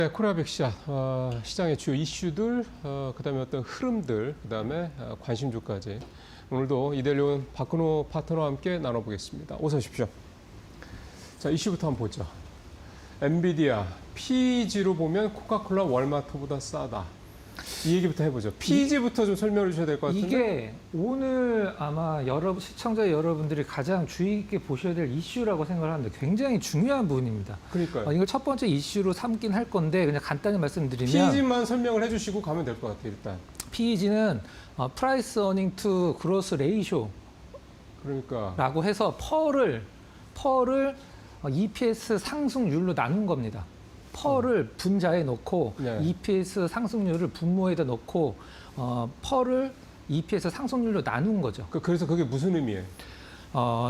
네, 코리아 백샷 시장의 주요 이슈들, 그다음에 어떤 흐름들, 그다음에 관심주까지 오늘도 이데리온 박근호 파트너와 함께 나눠보겠습니다. 어서 오십시오. 자, 이슈부터 한번 보죠. 엔비디아, PEG로 보면 코카콜라 월마트보다 싸다. 이 얘기부터 해보죠. PEG부터 좀 설명해 주셔야 될 것 같은데. 이게 오늘 아마 시청자 여러분들이 가장 주의 있게 보셔야 될 이슈라고 생각을 하는데 굉장히 중요한 부분입니다. 그러니까요. 이걸 첫 번째 이슈로 삼긴 할 건데 그냥 간단히 말씀드리면 PEG만 설명을 해주시고 가면 될 것 같아요. 일단. PEG는 프라이스 어닝 투 그로스 레이쇼 그러니까 라고 해서 펄을 EPS 상승률로 나눈 겁니다. 펄을 분자에 넣고 네. EPS 상승률을 분모에다 넣고 펄을 EPS 상승률로 나눈 거죠. 그래서 그게 무슨 의미예요?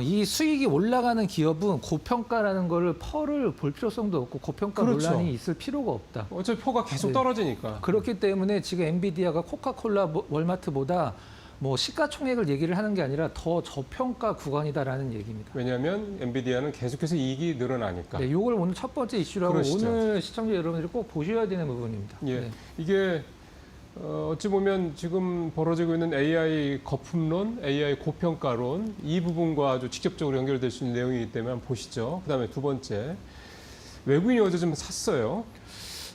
이 수익이 올라가는 기업은 고평가라는 거를 펄을 볼 필요성도 없고 고평가 그렇죠. 논란이 있을 필요가 없다. 어차피 표가 계속 네. 떨어지니까. 그렇기 때문에 지금 엔비디아가 코카콜라 월마트보다 뭐 시가총액을 얘기를 하는 게 아니라 더 저평가 구간이다라는 얘기입니다. 왜냐하면 엔비디아는 계속해서 이익이 늘어나니까. 네, 이걸 오늘 첫 번째 이슈라고 그러시죠. 오늘 시청자 여러분들이 꼭 보셔야 되는 부분입니다. 예, 네. 이게 어찌 보면 지금 벌어지고 있는 AI 거품론, AI 고평가론 이 부분과 아주 직접적으로 연결될 수 있는 내용이기 때문에 한번 보시죠. 그다음에 두 번째, 외국인이 어제 좀 샀어요.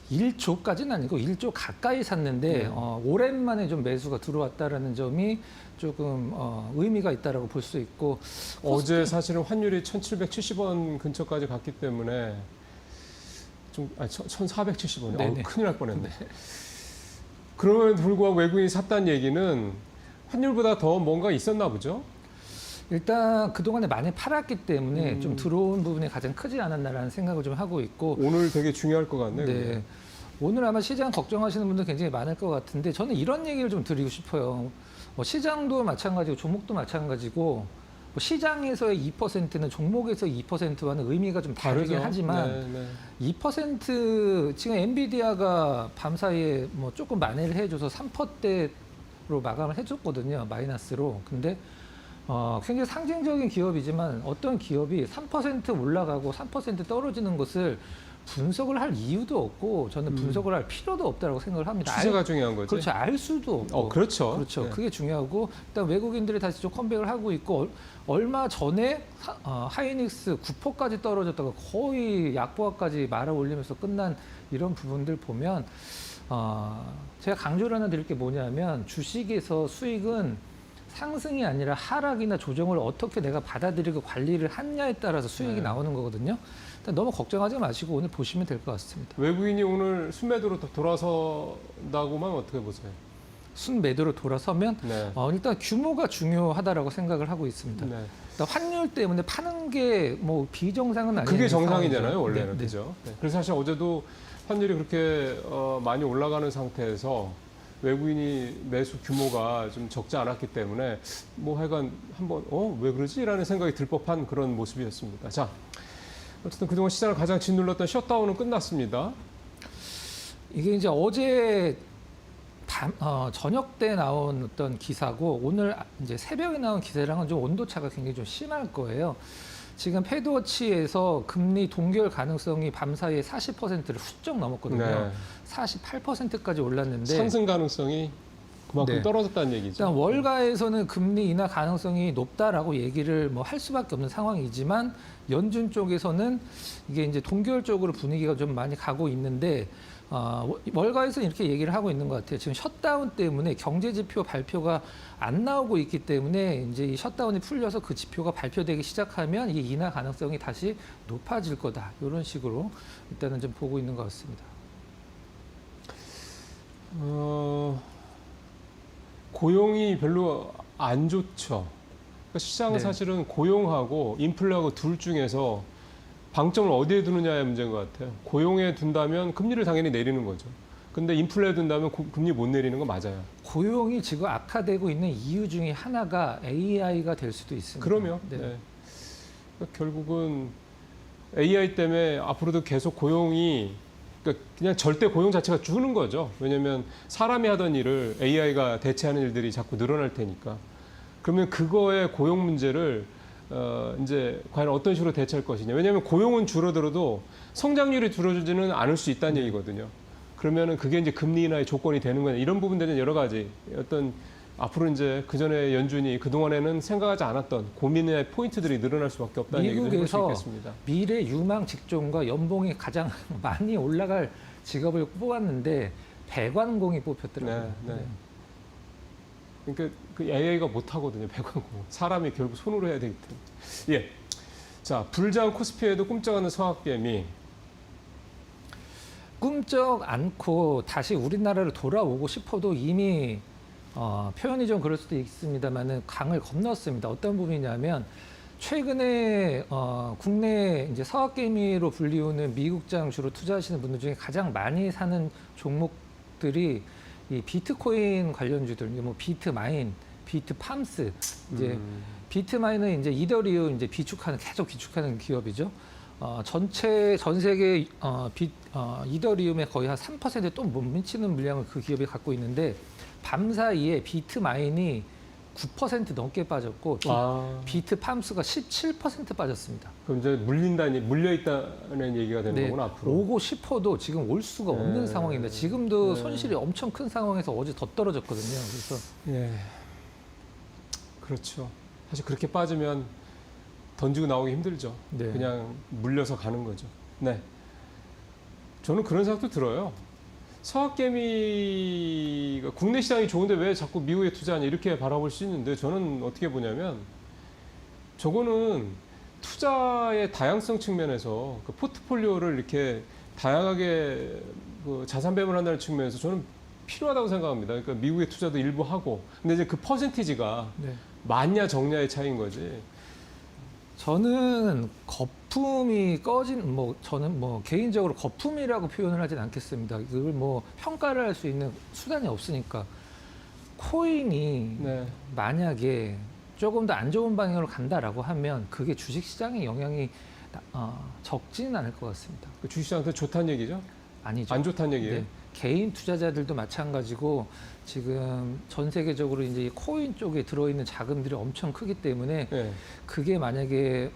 1조까지는 아니고 1조 가까이 샀는데 네. 오랜만에 좀 매수가 들어왔다라는 점이 조금 의미가 있다라고 볼 수 있고 어제 사실은 환율이 1,770원 근처까지 갔기 때문에 좀 1,470원. 네네. 큰일 날 뻔했네. 그럼에도 불구하고 외국인이 샀다는 얘기는 환율보다 더 뭔가 있었나 보죠? 일단 그동안에 많이 팔았기 때문에 좀 들어온 부분이 가장 크지 않았나라는 생각을 좀 하고 있고 오늘 되게 중요할 것 같네요. 네. 오늘 아마 시장 걱정하시는 분들 굉장히 많을 것 같은데 저는 이런 얘기를 좀 드리고 싶어요. 시장도 마찬가지고 종목도 마찬가지고 시장에서의 2%는 종목에서의 2%와는 의미가 좀 다르긴 다르죠. 하지만 네. 2% 지금 엔비디아가 밤사이에 뭐 조금 만회를 해줘서 3%대로 마감을 해줬거든요. 마이너스로. 근데 굉장히 상징적인 기업이지만 어떤 기업이 3% 올라가고 3% 떨어지는 것을 분석을 할 이유도 없고 저는 분석을 할 필요도 없다고 생각을 합니다. 추세가 중요한 거지. 그렇죠. 알 수도 없고. 그렇죠. 그렇죠. 네. 그게 중요하고 일단 외국인들이 다시 좀 컴백을 하고 있고 얼마 전에 하이닉스 9%까지 떨어졌다가 거의 약보합까지 말아 올리면서 끝난 이런 부분들 보면 제가 강조를 하나 드릴 게 뭐냐면 주식에서 수익은 상승이 아니라 하락이나 조정을 어떻게 내가 받아들이고 관리를 하냐에 따라서 수익이 네. 나오는 거거든요. 일단 너무 걱정하지 마시고 오늘 보시면 될 것 같습니다. 외국인이 오늘 순매도로 돌아선다고만 어떻게 보세요? 순매도로 돌아서면 네. 일단 규모가 중요하다라고 생각을 하고 있습니다. 네. 일단 환율 때문에 파는 게 뭐 비정상은 아니에요. 그게 정상이잖아요, 원래는. 네, 네. 그죠? 네. 그래서 사실 어제도 환율이 그렇게 많이 올라가는 상태에서 외국인이 매수 규모가 좀 적지 않았기 때문에 뭐 하여간 한번 왜 그러지? 라는 생각이 들 법한 그런 모습이었습니다. 자, 어쨌든 그동안 시장을 가장 짓눌렀던 셧다운은 끝났습니다. 이게 이제 어제 저녁 때 나온 어떤 기사고 오늘 이제 새벽에 나온 기사랑은 좀 온도차가 굉장히 좀 심할 거예요. 지금 패드워치에서 금리 동결 가능성이 밤사이에 40%를 훌쩍 넘었거든요. 네. 48%까지 올랐는데 상승 가능성이 그만큼 네. 떨어졌다는 얘기죠. 일단 월가에서는 금리 인하 가능성이 높다라고 얘기를 뭐 할 수밖에 없는 상황이지만 연준 쪽에서는 이게 이제 동결 쪽으로 분위기가 좀 많이 가고 있는데 월가에서는 이렇게 얘기를 하고 있는 것 같아요. 지금 셧다운 때문에 경제 지표 발표가 안 나오고 있기 때문에 이제 이 셧다운이 풀려서 그 지표가 발표되기 시작하면 이 인하 가능성이 다시 높아질 거다. 이런 식으로 일단은 좀 보고 있는 것 같습니다. 고용이 별로 안 좋죠. 그러니까 시장은 네. 사실은 고용하고 인플레하고 둘 중에서 방점을 어디에 두느냐의 문제인 것 같아요. 고용에 둔다면 금리를 당연히 내리는 거죠. 근데 인플레에 둔다면 금리 못 내리는 거 맞아요. 고용이 지금 악화되고 있는 이유 중에 하나가 AI가 될 수도 있습니다. 그러면 네. 네. 그러니까 결국은 AI 때문에 앞으로도 계속 고용이 그냥 절대 고용 자체가 주는 거죠. 왜냐하면 사람이 하던 일을 AI가 대체하는 일들이 자꾸 늘어날 테니까. 그러면 그거의 고용 문제를 이제 과연 어떤 식으로 대처할 것이냐. 왜냐하면 고용은 줄어들어도 성장률이 줄어들지는 않을 수 있다는 얘기거든요. 그러면은 그게 이제 금리 인하의 조건이 되는 거냐. 이런 부분들은 여러 가지 어떤 앞으로 이제 그 전에 연준이 그 동안에는 생각하지 않았던 고민의 포인트들이 늘어날 수밖에 없다는 얘기를 해볼 수 미국에서 있겠습니다. 미래 유망 직종과 연봉이 가장 많이 올라갈 직업을 뽑았는데 배관공이 뽑혔더라고요. 네, 네. 그러니까 그 AI가 못 하거든요. 배관공. 사람이 결국 손으로 해야 되기 때문에. 예. 자, 불장 코스피에도 꿈쩍하는 서학개미. 꿈쩍 않고 다시 우리나라로 돌아오고 싶어도 이미 표현이 좀 그럴 수도 있습니다만은 강을 건넜습니다. 어떤 부분이냐면 최근에 국내 이제 서학개미로 불리우는 미국장 주로 투자하시는 분들 중에 가장 많이 사는 종목들이 이 비트코인 관련주들, 뭐 비트마인, 비트팜스, 이제 비트마인은 이제 이더리움 이제 계속 비축하는 기업이죠. 전 세계 이더리움의 거의 한 3%에 또 못 미치는 물량을 그 기업이 갖고 있는데 밤 사이에 비트마인이 9% 넘게 빠졌고 비트팜스가 17% 빠졌습니다. 그럼 이제 물려있다는 얘기가 되는 거구나, 앞으로. 오고 싶어도 지금 올 수가 없는 상황입니다. 지금도 손실이 엄청 큰 상황에서 어제 더 떨어졌거든요. 그래서 예. 그렇죠. 사실 그렇게 빠지면 던지고 나오기 힘들죠. 네. 그냥 물려서 가는 거죠. 네. 저는 그런 생각도 들어요. 서학개미가 국내 시장이 좋은데 왜 자꾸 미국에 투자하냐 이렇게 바라볼 수 있는데 저는 어떻게 보냐면 저거는 투자의 다양성 측면에서 그 포트폴리오를 이렇게 다양하게 그 자산 배분한다는 측면에서 저는 필요하다고 생각합니다. 그러니까 미국의 투자도 일부 하고 근데 이제 그 퍼센티지가 많냐 적냐의 차이인 거지. 저는 거품이 저는 개인적으로 거품이라고 표현을 하진 않겠습니다. 이걸 평가를 할 수 있는 수단이 없으니까 코인이 만약에 조금 더 안 좋은 방향으로 간다라고 하면 그게 주식시장에 영향이 적지는 않을 것 같습니다. 그 주식시장한테 좋다는 얘기죠? 아니죠. 안 좋다는 얘기예요? 네. 개인 투자자들도 마찬가지고 지금 전 세계적으로 이제 코인 쪽에 들어있는 자금들이 엄청 크기 때문에 그게 만약에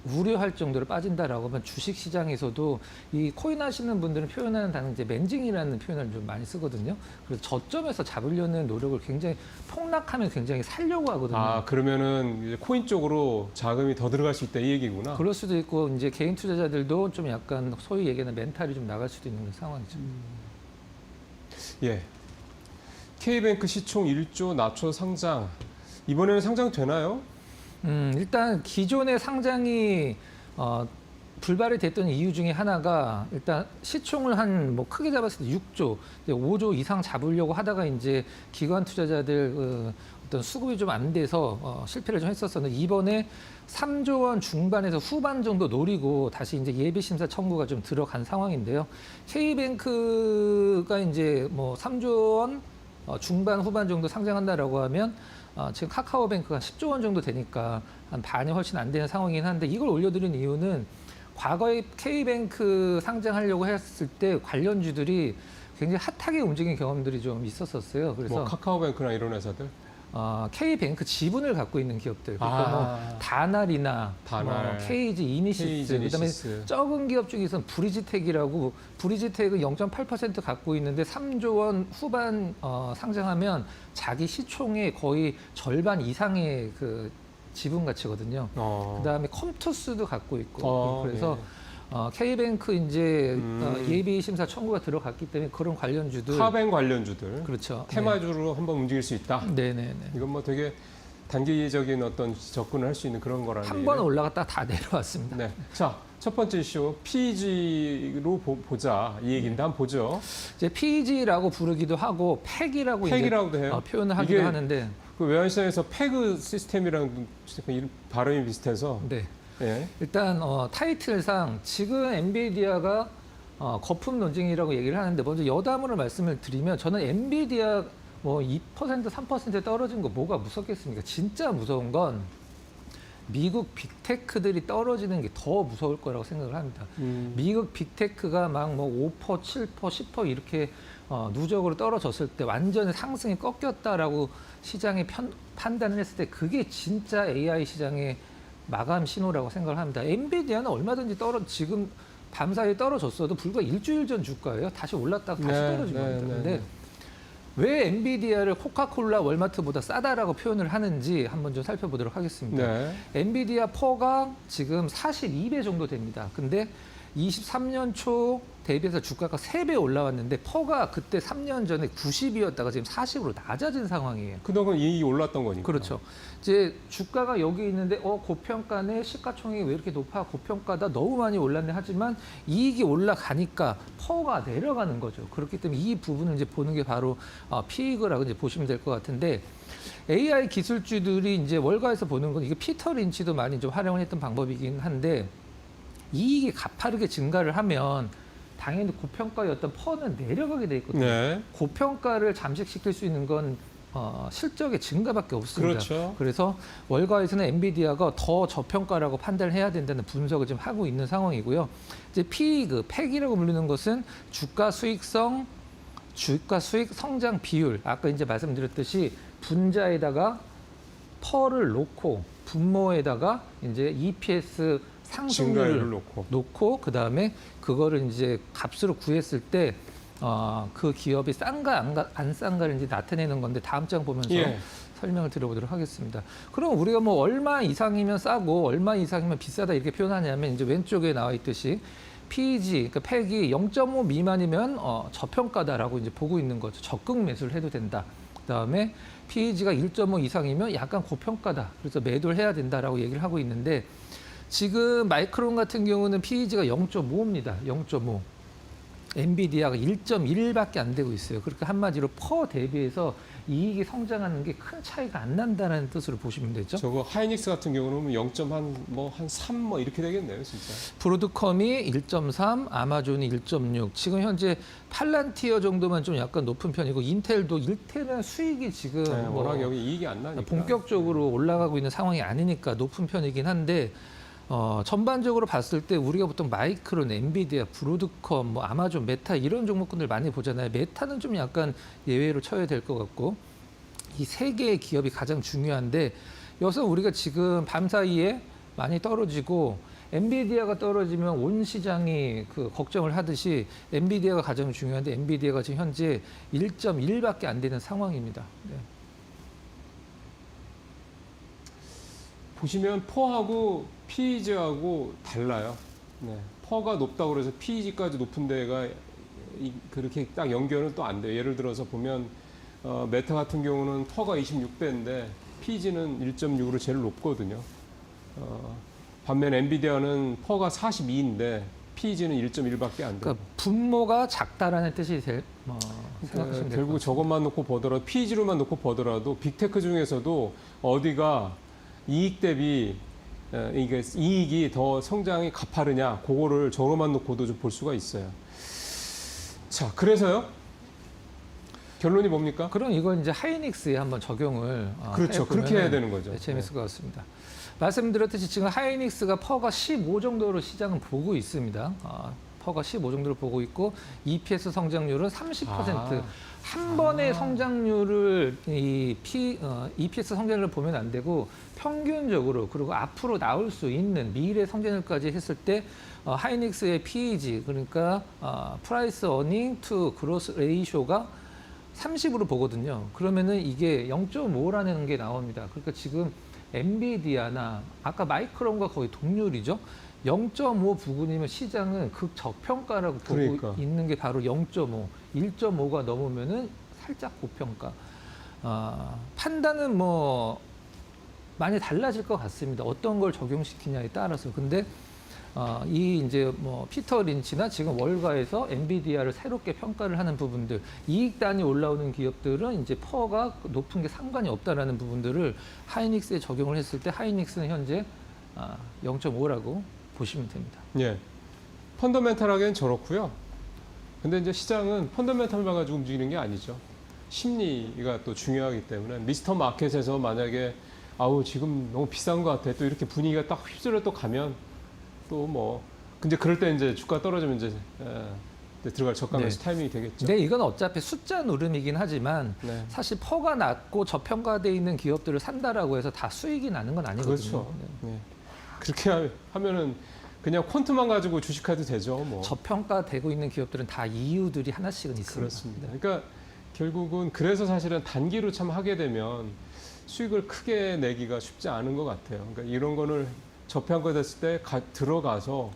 우려할 정도로 빠진다라고 하면 주식 시장에서도 이 코인 하시는 분들은 표현하는 단어 이제 멘징이라는 표현을 좀 많이 쓰거든요. 그래서 저점에서 잡으려는 노력을 굉장히 폭락하면 굉장히 살려고 하거든요. 아, 그러면은 이제 코인 쪽으로 자금이 더 들어갈 수 있다 이 얘기구나. 그럴 수도 있고 이제 개인 투자자들도 좀 약간 소위 얘기하는 멘탈이 좀 나갈 수도 있는 그런 상황이죠. 예. K뱅크 시총 1조 나초 상장. 이번에는 상장되나요? 일단 기존의 상장이 불발이 됐던 이유 중에 하나가 일단 시총을 크게 잡았을 때 6조, 5조 이상 잡으려고 하다가 이제 기관 투자자들 어떤 수급이 좀 안 돼서 실패를 좀 했었었는데 이번에 3조 원 중반에서 후반 정도 노리고 다시 이제 예비 심사 청구가 좀 들어간 상황인데요. K뱅크가 이제 3조 원 중반 후반 정도 상장한다라고 하면 지금 카카오뱅크가 10조 원 정도 되니까 한 반이 훨씬 안 되는 상황이긴 한데 이걸 올려드린 이유는 과거에 K뱅크 상장하려고 했을 때 관련주들이 굉장히 핫하게 움직인 경험들이 좀 있었었어요. 그래서 카카오뱅크나 이런 회사들? K뱅크 지분을 갖고 있는 기업들, 그러니까 다날이나 KG 이니시스, 그다음에 적은 기업 중에서는 브리지텍이라고 브리지텍은 0.8% 갖고 있는데 3조 원 후반 상장하면 자기 시총의 거의 절반 이상의 그 지분 가치거든요. 그다음에 컴투스도 갖고 있고 그래서 K뱅크 이제 예비 심사 청구가 들어갔기 때문에 그런 관련주들, 카뱅 관련주들, 그렇죠. 테마주로 한번 움직일 수 있다. 네네네. 이건 되게 단기적인 어떤 접근을 할 수 있는 그런 거라는 한 번 올라갔다 다 내려왔습니다. 네. 자, 첫 번째 이슈 PEG로 보자 이 얘기인데 한번 보죠. 이제 PEG라고 부르기도 하고 팩이라고 팩이라고도 해요. 표현을 하기도 하는데 그 외환시장에서 패그 시스템이랑 발음이 비슷해서. 네. 예. 일단 타이틀상 지금 엔비디아가 거품 논쟁이라고 얘기를 하는데 먼저 여담으로 말씀을 드리면 저는 엔비디아 2% 3% 떨어진 거 뭐가 무섭겠습니까? 진짜 무서운 건 미국 빅테크들이 떨어지는 게 더 무서울 거라고 생각을 합니다. 미국 빅테크가 막 뭐 5%, 7%, 10% 이렇게 누적으로 떨어졌을 때 완전히 상승이 꺾였다라고 시장이 판단을 했을 때 그게 진짜 AI 시장의 마감 신호라고 생각을 합니다. 엔비디아는 얼마든지 지금 밤사이에 떨어졌어도 불과 일주일 전 주가예요. 다시 올랐다가 다시 떨어진 겁니다. 근데 왜 엔비디아를 코카콜라, 월마트보다 싸다라고 표현을 하는지 한번 좀 살펴보도록 하겠습니다. 네. 엔비디아 퍼가 지금 42배 정도 됩니다. 근데 23년 초 대비해서 주가가 3배 올라왔는데 퍼가 그때 3년 전에 90이었다가 지금 40으로 낮아진 상황이에요. 그동안 이익이 올랐던 거니까. 그렇죠. 이제 주가가 여기 있는데 고평가네, 시가총액이 왜 이렇게 높아? 고평가다, 너무 많이 올랐네. 하지만 이익이 올라가니까 퍼가 내려가는 거죠. 그렇기 때문에 이 부분을 이제 보는 게 바로 피익이라고 이제 보시면 될 것 같은데, AI 기술주들이 이제 월가에서 보는 건 이게 피터 린치도 많이 좀 활용을 했던 방법이긴 한데, 이익이 가파르게 증가를 하면 당연히 고평가였던 퍼는 내려가게 돼 있거든요. 네. 고평가를 잠식시킬 수 있는 건 실적의 증가밖에 없습니다. 그렇죠. 그래서 월가에서는 엔비디아가 더 저평가라고 판단을 해야 된다는 분석을 지금 하고 있는 상황이고요. 이제 피이그, 팩이라고 불리는 것은 주가 수익 성장 비율. 아까 이제 말씀드렸듯이 분자에다가 퍼를 놓고 분모에다가 이제 EPS 증가율을 상승률을 놓고 그다음에 그거를 이제 값으로 구했을 때 그 기업이 싼가 안 싼가를 이제 나타내는 건데, 다음 장 보면서 설명을 드려보도록 하겠습니다. 그럼 우리가 뭐 얼마 이상이면 싸고 얼마 이상이면 비싸다 이렇게 표현하냐면, 이제 왼쪽에 나와 있듯이 PEG, 그러니까 팩이 0.5 미만이면 저평가다라고 이제 보고 있는 거죠. 적극 매수를 해도 된다. 그다음에 PEG가 1.5 이상이면 약간 고평가다. 그래서 매도를 해야 된다라고 얘기를 하고 있는데, 지금 마이크론 같은 경우는 PEG가 0.5입니다. 0.5. 엔비디아가 1.1밖에 안 되고 있어요. 그러니까 한마디로 퍼 대비해서 이익이 성장하는 게 큰 차이가 안 난다는 뜻으로 보시면 되죠. 저거 하이닉스 같은 경우는 0.3 이렇게 되겠네요, 진짜. 브로드컴이 1.3, 아마존이 1.6. 지금 현재 팔란티어 정도만 좀 약간 높은 편이고, 인텔은 수익이 지금 네, 워낙 여기 이익이 안 나니까. 본격적으로 올라가고 있는 상황이 아니니까 높은 편이긴 한데, 전반적으로 봤을 때 우리가 보통 마이크론, 엔비디아, 브로드컴, 뭐 아마존, 메타 이런 종목군들 많이 보잖아요. 메타는 좀 약간 예외로 쳐야 될 것 같고, 이 세 개의 기업이 가장 중요한데, 여기서 우리가 지금 밤사이에 많이 떨어지고 엔비디아가 떨어지면 온 시장이 그 걱정을 하듯이 엔비디아가 가장 중요한데, 엔비디아가 지금 현재 1.1밖에 안 되는 상황입니다. 네. 보시면 퍼하고 PEG하고 달라요. 네. 퍼가 높다고 그래서 PEG까지 높은 데가 그렇게 딱 연결은 또 안 돼요. 예를 들어서 보면 메타 같은 경우는 퍼가 26배인데 PEG는 1.6으로 제일 높거든요. 반면 엔비디아는 퍼가 42인데 PEG는 1.1밖에 안 돼요. 그러니까 분모가 작다라는 뜻이 생각하시면 결국 저것만 놓고 보더라도 PEG로만 놓고 보더라도 빅테크 중에서도 어디가 이익 대비 이게 이익이 더 성장이 가파르냐, 그거를 저로만 놓고도 좀 볼 수가 있어요. 자, 그래서요. 결론이 뭡니까? 그럼 이건 이제 하이닉스에 한번 적용을 그렇죠. 그렇게 해야 되는 거죠. 네, 재밌을 것 같습니다. 말씀드렸듯이 지금 하이닉스가 퍼가 15 정도로 시장은 보고 있습니다. 퍼가 15 정도로 보고 있고, EPS 성장률은 30%. 한 번의 성장률을 EPS 성장률을 보면 안 되고 평균적으로, 그리고 앞으로 나올 수 있는 미래 성장률까지 했을 때 하이닉스의 PEG, 그러니까 프라이스 어닝 투 그로스 레이쇼가 30으로 보거든요. 그러면은 이게 0.5라는 게 나옵니다. 그러니까 지금 엔비디아나 아까 마이크론과 거의 동률이죠. 0.5 부근이면 시장은 극저평가라고 보고 있는 게 바로 0.5. 1.5가 넘으면은 살짝 고평가. 판단은 뭐 많이 달라질 것 같습니다. 어떤 걸 적용시키냐에 따라서. 근데 이 이제 뭐 피터 린치나 지금 월가에서 엔비디아를 새롭게 평가를 하는 부분들, 이익 단위 올라오는 기업들은 이제 퍼가 높은 게 상관이 없다라는 부분들을 하이닉스에 적용을 했을 때 하이닉스는 현재 0.5라고 보시면 됩니다. 예. 펀더멘탈하게는 저렇고요. 근데 이제 시장은 펀더멘탈만 가지고 움직이는 게 아니죠. 심리가 또 중요하기 때문에 미스터 마켓에서 만약에 아우 지금 너무 비싼 것 같아. 또 이렇게 분위기가 딱 휩쓸려 또 가면 또 뭐 근데 그럴 때 이제 주가 떨어지면 이제 들어갈 저가 매수 타이밍이 되겠죠. 근데 이건 어차피 숫자 노름이긴 하지만 네. 사실 퍼가 낮고 저평가돼 있는 기업들을 산다라고 해서 다 수익이 나는 건 아니거든요. 그렇죠. 네. 그렇게 하면은 그냥 콘트만 가지고 주식해도 되죠. 뭐. 저평가되고 있는 기업들은 다 이유들이 하나씩은 있습니다. 그렇습니다. 그러니까 결국은 그래서 사실은 단기로 참 하게 되면 수익을 크게 내기가 쉽지 않은 것 같아요. 그러니까 이런 거를 저평가됐을 때 들어가서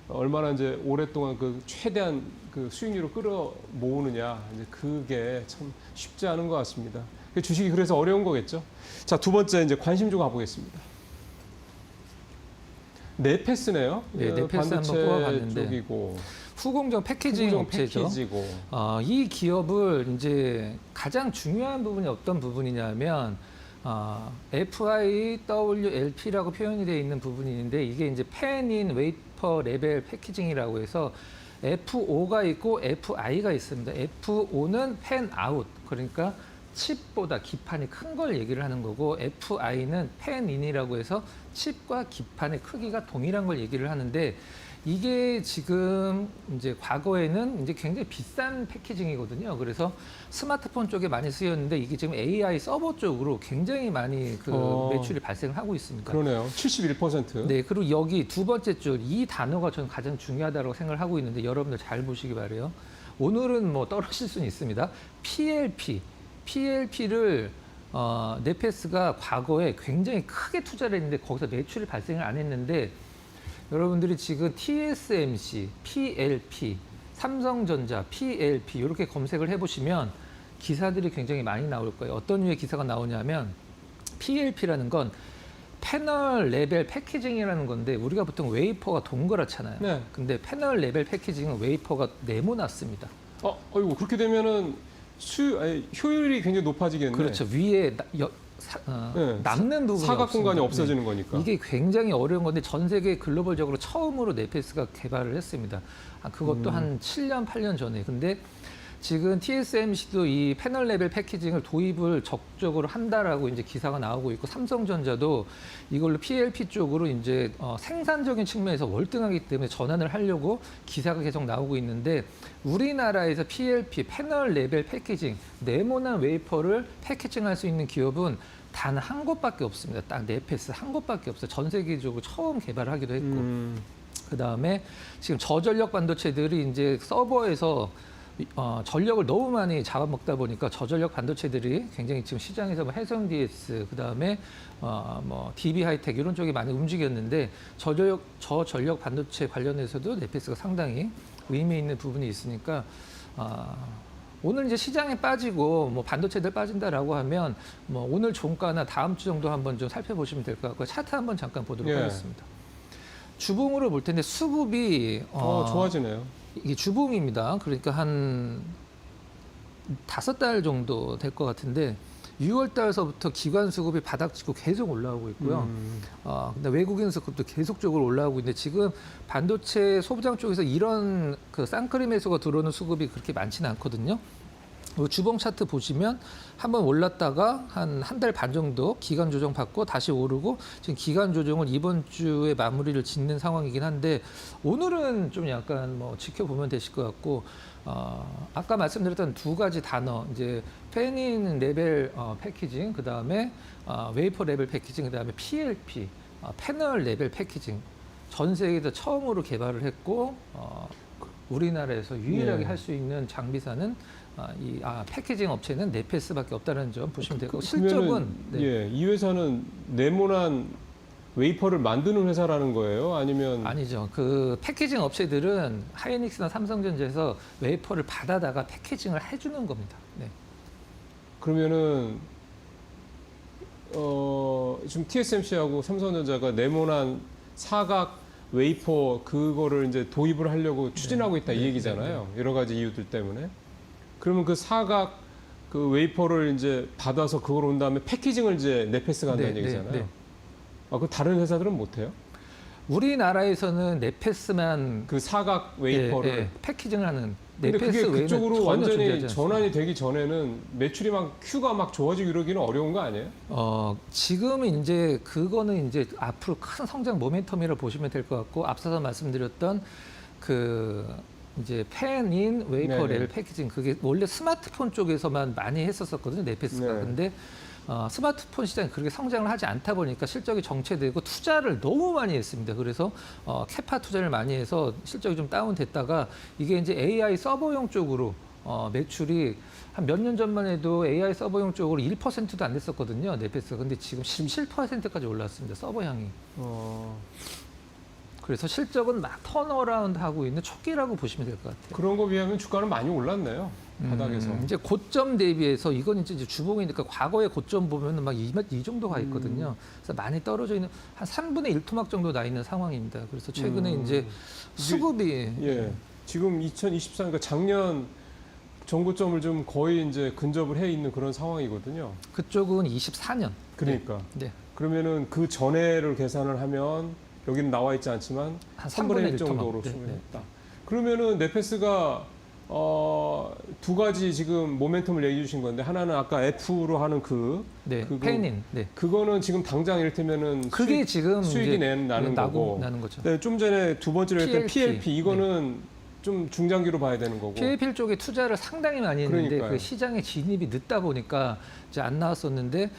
얼마나 이제 오랫동안 그 최대한 그 수익률을 끌어 모으느냐 이제 그게 참 쉽지 않은 것 같습니다. 주식이 그래서 어려운 거겠죠. 자, 두 번째 이제 관심 좀 가보겠습니다. 네페스네요. 네, 네페스 한번 반도체 뽑아봤는데 쪽이고 후공정 패키징 업체죠. 패키지고. 이 기업을 이제 가장 중요한 부분이 어떤 부분이냐면 FIWLP라고 표현이 되어 있는 부분이 있는데 이게 이제 펜인 웨이퍼 레벨 패키징이라고 해서 FO가 있고 FI가 있습니다. FO는 펜 아웃 그러니까 칩보다 기판이 큰 걸 얘기를 하는 거고 FI는 펜인이라고 해서 칩과 기판의 크기가 동일한 걸 얘기를 하는데 이게 지금 이제 과거에는 이제 굉장히 비싼 패키징이거든요. 그래서 스마트폰 쪽에 많이 쓰였는데 이게 지금 AI 서버 쪽으로 굉장히 많이 그 매출이 발생을 하고 있습니다. 그러네요. 71%. 네, 그리고 여기 두 번째 줄 이 단어가 저는 가장 중요하다고 생각을 하고 있는데 여러분들 잘 보시기 바래요. 오늘은 뭐 떨어질 수는 있습니다. PLP를 네페스가 과거에 굉장히 크게 투자를 했는데 거기서 매출이 발생을 안 했는데 여러분들이 지금 TSMC, PLP, 삼성전자, PLP 이렇게 검색을 해보시면 기사들이 굉장히 많이 나올 거예요. 어떤 류의 기사가 나오냐면 PLP라는 건 패널 레벨 패키징이라는 건데 우리가 보통 웨이퍼가 동그랗잖아요. 네. 근데 패널 레벨 패키징은 웨이퍼가 네모났습니다. 아이고 그렇게 되면은 효율이 굉장히 높아지겠네. 그렇죠. 위에 네. 남는 부분이 사각 공간이 없습니다. 없어지는 거니까. 이게 굉장히 어려운 건데 전 세계 글로벌적으로 처음으로 네페스가 개발을 했습니다. 그것도 한 7년, 8년 전에. 근데 지금 TSMC도 이 패널 레벨 패키징을 도입을 적극적으로 한다라고 이제 기사가 나오고 있고 삼성전자도 이걸로 PLP 쪽으로 이제 생산적인 측면에서 월등하기 때문에 전환을 하려고 기사가 계속 나오고 있는데 우리나라에서 PLP 패널 레벨 패키징 네모난 웨이퍼를 패키징할 수 있는 기업은 단 한 곳밖에 없습니다. 딱 네페스 한 곳밖에 없어요. 전 세계적으로 처음 개발을 하기도 했고 그 다음에 지금 저전력 반도체들이 이제 서버에서 전력을 너무 많이 잡아먹다 보니까 저전력 반도체들이 굉장히 지금 시장에서 뭐 해성 DS 그다음에 뭐 DB 하이텍 이런 쪽이 많이 움직였는데 저전력 반도체 관련해서도 네페스가 상당히 의미 있는 부분이 있으니까 오늘 이제 시장에 빠지고 뭐 반도체들 빠진다라고 하면 뭐 오늘 종가나 다음 주 정도 한번 좀 살펴보시면 될 것 같고요. 차트 한번 잠깐 보도록 하겠습니다. 주봉으로 볼 텐데 수급이 좋아지네요. 이게 주봉입니다. 그러니까 한 5달 정도 될 것 같은데 6월 달서부터 기관 수급이 바닥치고 계속 올라오고 있고요. 근데 외국인 수급도 계속적으로 올라오고 있는데 지금 반도체 소부장 쪽에서 이런 그 쌍끌이 매수가 들어오는 수급이 그렇게 많지는 않거든요. 주봉 차트 보시면 한번 올랐다가 한 달 반 정도 기간 조정 받고 다시 오르고 지금 기간 조정을 이번 주에 마무리를 짓는 상황이긴 한데 오늘은 좀 약간 뭐 지켜보면 되실 것 같고 아까 말씀드렸던 두 가지 단어 이제 펜인 레벨 패키징 그 다음에 웨이퍼 레벨 패키징 그 다음에 PLP 패널 레벨 패키징 전 세계에서 처음으로 개발을 했고 우리나라에서 유일하게 할 수 있는 장비사는 패키징 업체는 네페스밖에 없다는 점 보시면 되고 실적은 이 회사는 네모난 웨이퍼를 만드는 회사라는 거예요? 아니면 아니죠. 그 패키징 업체들은 하이닉스나 삼성전자에서 웨이퍼를 받아다가 패키징을 해주는 겁니다. 네. 그러면은 지금 TSMC하고 삼성전자가 네모난 사각 웨이퍼 그거를 이제 도입을 하려고 추진하고 있다 이 얘기잖아요. 여러 가지 이유들 때문에. 그러면 그 사각 그 웨이퍼를 이제 받아서 그걸 온 다음에 패키징을 이제 네페스가 한다는 얘기잖아요. 그 다른 회사들은 못 해요? 우리나라에서는 네페스만 그 사각 웨이퍼를. 패키징을 하는 근데 그게 네페스 외에는 그쪽으로 전혀 완전히 존재하지 않습니다. 전환이 되기 전에는 매출이 막 큐가 막 좋아지고 이러기는 어려운 거 아니에요? 지금은 이제 그거는 이제 앞으로 큰 성장 모멘텀이라 보시면 될 것 같고 앞서서 말씀드렸던 그 이제 펜인 웨이퍼 네네. 렐 패키징 그게 원래 스마트폰 쪽에서만 많이 했었거든요 네페스가. 네. 근데 스마트폰 시장이 그렇게 성장을 하지 않다 보니까 실적이 정체되고 투자를 너무 많이 했습니다. 그래서 캐파 투자를 많이 해서 실적이 좀 다운됐다가 이게 이제 AI 서버용 쪽으로 매출이 한 몇 년 전만 해도 AI 서버용 쪽으로 1%도 안 됐었거든요. 네페스가. 근데 지금 17%까지 올랐습니다. 서버향이. 그래서 실적은 막 턴어라운드 하고 있는 초기라고 보시면 될 것 같아요. 그런 거 비하면 주가는 많이 올랐네요. 바닥에서. 이제 고점 대비해서 이건 이제 주봉이니까 과거의 고점 보면은 막 이 정도 가 있거든요. 그래서 많이 떨어져 있는 한 3분의 1 토막 정도 나 있는 상황입니다. 그래서 최근에 이제 수급이 예. 지금 2024, 그러니까 작년 정고점을 좀 거의 이제 근접을 해 있는 그런 상황이거든요. 그쪽은 24년. 그러니까. 네. 그러면 그 전해를 계산을 하면 여기는 나와 있지 않지만 한 3분의 1 3분의 1 정도로 토막. 네, 수렴했다. 그러면은 네페스가 두 가지 지금 모멘텀을 얘기해 주신 건데 하나는 아까 F로 하는 네. 그거- 펜인. 네. 그거는 지금 당장 이를테면은 그게 지금 수익이 이제 나는 거고. 나는 거죠. 네, 좀 전에 두 번째로 했던 PLP. PLP 이거는 좀 중장기로 봐야 되는 거고. PLP 쪽에 투자를 상당히 많이 했는데 그러니까요. 그 시장에 진입이 늦다 보니까 이제 안 나왔었는데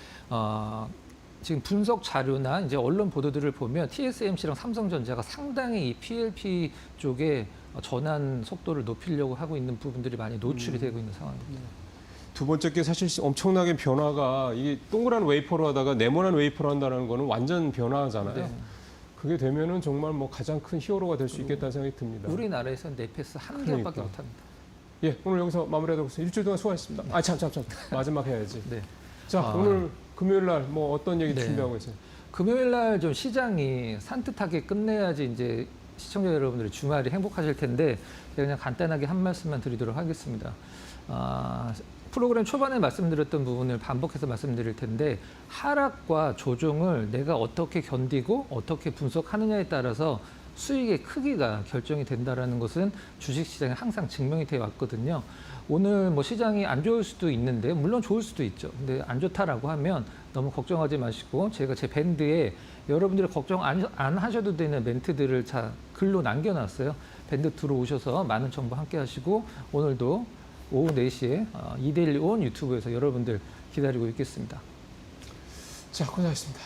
지금 분석 자료나 이제 언론 보도들을 보면 TSMC랑 삼성전자가 상당히 이 PLP 쪽에 전환 속도를 높이려고 하고 있는 부분들이 많이 노출이 되고 있는 상황입니다. 두 번째 게 사실 엄청나게 변화가 이게 동그란 웨이퍼로 하다가 네모난 웨이퍼로 한다는 거는 완전 변화잖아요. 네. 그게 되면은 정말 뭐 가장 큰 히어로가 될 수 있겠다는 생각이 듭니다. 우리나라에서는 네페스 한 그러니까. 개밖에 못합니다. 예, 오늘 여기서 마무리하도록 하겠습니다. 일주일 동안 수고하셨습니다. 아, 참. 마지막 해야지. 네. 자, 오늘 금요일 날 뭐 어떤 얘기 네. 준비하고 있어요? 금요일 날 좀 시장이 산뜻하게 끝내야지 이제 시청자 여러분들이 주말이 행복하실 텐데 제가 그냥 간단하게 한 말씀만 드리도록 하겠습니다. 프로그램 초반에 말씀드렸던 부분을 반복해서 말씀드릴 텐데 하락과 조정을 내가 어떻게 견디고 어떻게 분석하느냐에 따라서 수익의 크기가 결정이 된다라는 것은 주식시장에 항상 증명이 되어 왔거든요. 오늘 뭐 시장이 안 좋을 수도 있는데 물론 좋을 수도 있죠. 근데 안 좋다라고 하면 너무 걱정하지 마시고 제가 제 밴드에 여러분들이 걱정 안 하셔도 되는 멘트들을 다 글로 남겨놨어요. 밴드 들어오셔서 많은 정보 함께 하시고 오늘도 오후 4시에 이데일리 온 유튜브에서 여러분들 기다리고 있겠습니다. 자, 고생하셨습니다.